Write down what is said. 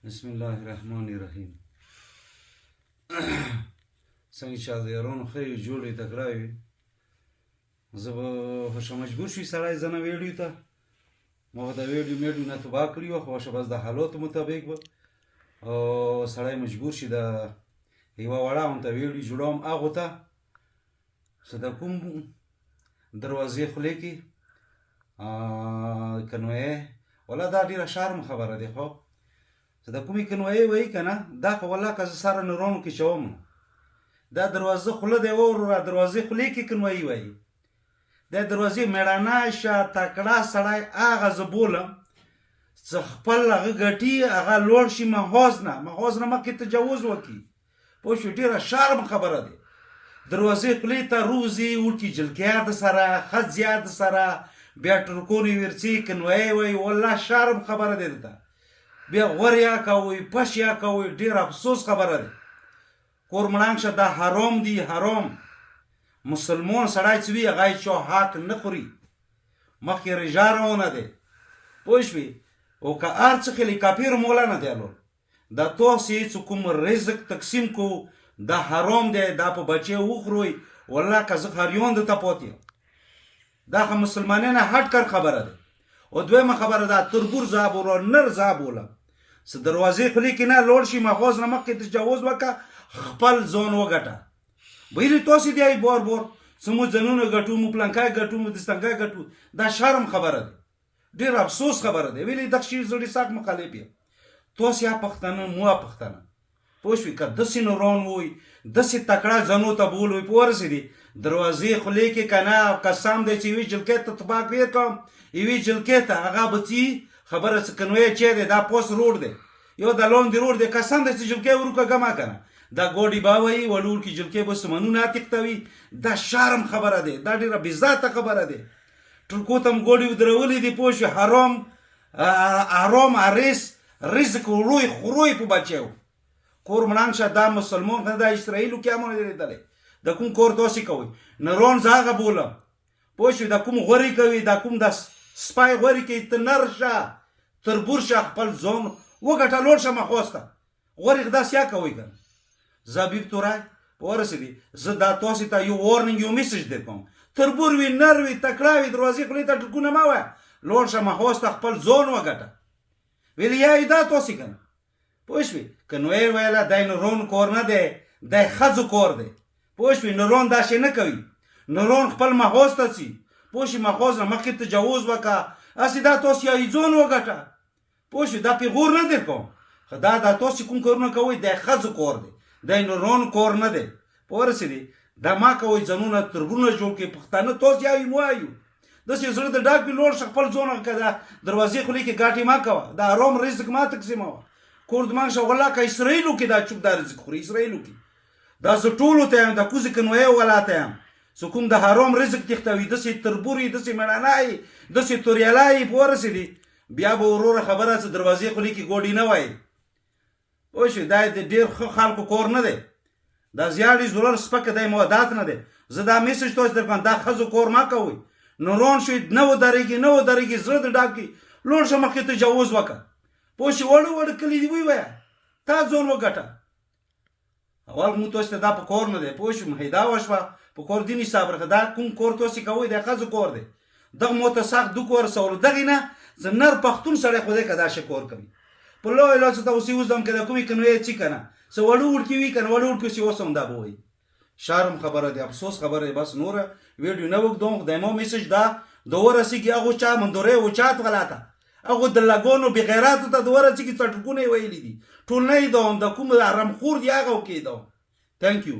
بسم الله الرحمن الرحیم. څنګه چې د یارانو ښه جوړې تکړه وي، زه به خوشه مجبور شوي سړی زه نه ویډیو ته ما د ویډیو نه تباه کړي وه، خو بس د حالاتو مطابق به سړی مجبور شي د یوه وړه غونته ویډیو جوړوم هغو ته چې د کوم دروازې خولې کې کنویې والله دا ډېره شرم خبره دی، خو چې د کومې کنویې وایي که نه دا خو والله که زه سره نورانو کې چوم دا دروازه خوله دی وروره دروازې خولې کې کنویې وایي دا دروازې مېړانه شه تکړه سړی هغه زه بولم چې خپل هغه ګټي هغه لوړ شي محاذ نه مخکې تجاوز وکړي پوه شو ډېره شرم خبره دی دروازې خولې ته روزي وټي جلکیا د سره خځیا د سره بیا ټرکونې ورڅي کنویې وایي والله شرم خبره دی دلته بیا غور یا کوئ پش یا کوئ ډېر افسوس خبره دی کور مړانګ شه دا حرام دی حرام مسلمان سړی چې وي هغه یې چا حق نه خوري مخکې رژا روانه دی پوه شوې او که هر څه خیلی کاپیر مولا نه دی الور دا تاسې چې کوم رزق تقسیم کو دا حرام دی دا په بچې وخوروئ والله که زه خریان درته پاتې یم دا خو مسلمانانه هټ کر خبره ده او دویمه خبره ده تربور زه بوله نر زه بوله څه دروازې خولې کې نه لوړ شي محاذ نه مخکې تجاوز وکړه خپل ځان وګټه ویلي تاسې دی بار څه مو ځانونه ګټو مو پلنکای ګټو مو دستنګای ګټو دا شرم خبره ده ډېر افسوس خبره ده ویلي دغه شي زه ډېر سخت مخالف یم تاسې پښتانه مو پښتانه پوه شوې که داسې نوران وي داسې تکړه ځانو ته بول وي په ورسېدي دروازې خولې کې که نه قسم دی چې یوې جلکې ته تباه کړې کوم یوې جلکې ته هغه به څي خبره څه کنوی چې دی دا پوست روډ دی یو د لاندې روډ دی قسم دی چې جلکې وروکه ګمه که نه دا ګوډي به وایي وړوړکي جلکې به سمنونه تښتوي دا شرم خبره دی دا ډېره بېذاته خبره دی ټرکو ته م ګوډي ودرولي دي پوه شوې حرام رزق وروی خوروی په بچیو کور مړانګ شه دا مسلمان که دا اسرائیلو کې هم نه دی لیدلی د کوم کور تاسې کوئ نرون زه هغه بولم پوه شوې دا کوم غورې کوي دا کوم دا سپی غورې کوي ته نر شه تربور شه خپل ځان وګټه لوړ شه محاذ ته غورې داسې یا کوئ که نه زه حبیب تورای په ورسېدي زه دا تاسې ته یو وارننګ یو میسج در کوم تربور وي نر وي تکړه وي دروازې خولې ته ټکونه مه وایه لوړ شه محاذ ته خپل ځان وګټه ویلې یا دا تاسې که نه پوه شوې که نوی ویله دی نورون کور نه دی دی ښځو کور دی پوه شوې نورون دا شی نه کوي نورون خپل محاذ ته ځي پوه شوې محاذ نه مخکې تجاوز وکړه هسې دا تاسې یا یې ځان وګټه پوه شوې دا پیغور نه در کوم خو دا تاسې کوم کارونه کوئ دی ښځو کور دی دی نورون کور نه دی په ورسېدي دا ما کوئ ځانونه تربورونه جوړ کړئ پښتانه تاسې یایو مو وایو داسې زړه د ډاک وي لوړ شه خپل ځان که دا دروازې خولې کې ګاټې مه کوه دا حرام رزق ما تقسیموه کور دماغ شه والله که اسرائیلو کې دا چوب دا رزق خوري اسرائیلو کې دا زه ټولو ته یم دا کوزې کنویې والا ته یم څه کوم د حرام رزق تښتوي داسې تربور وي داسې مېړانه وي داسې توریالی وي په ورسېدي بیا به وروره خبره څه دروازې خولې کې ګوډي نه وایي پوه شوې دا د ډېر ښه خلکو کور نه دی دا زیاړې زورر سپکه دی مودات نه دی زه دا میسج تاسې در کوم دا ښځو کور مه کوئ نوران شوي نه ودرېږي زړه د ډاکي لوړ شه مخکې تجاوز وکړه پوه شي وړه کلي دي ووایه تا ځان وګټه اول مو تاسې ته دا په کور نه دی پوه شوم هیدا وشوه په کور دین حساب راخه دا کوم کور تاسې کوئ دا ښځو کور دی دغه مو ته سخت دوک ورسولو دغې نه زه نر پښتون سړی خو دی که دا شی کور کوي په لوی لاسو ته اوسې اوس هم که د کومې کنویې څي که نه څه وړو وړکي وي که نه وړو وړکي اوسې اوس هم دا به وایي شرم خبره دی افسوس خبره دی بس نوره ویډیو نه وږدوم خدای مو میسج دا د ورسېږي هغو چا مندورې وچات غلاته هغو د لګونو بغیراتو ته د ورسېږي څټکونه یې ویلي دي ټول نه یې دوم د کوم حرامخور دی هغه کې دوم تhank you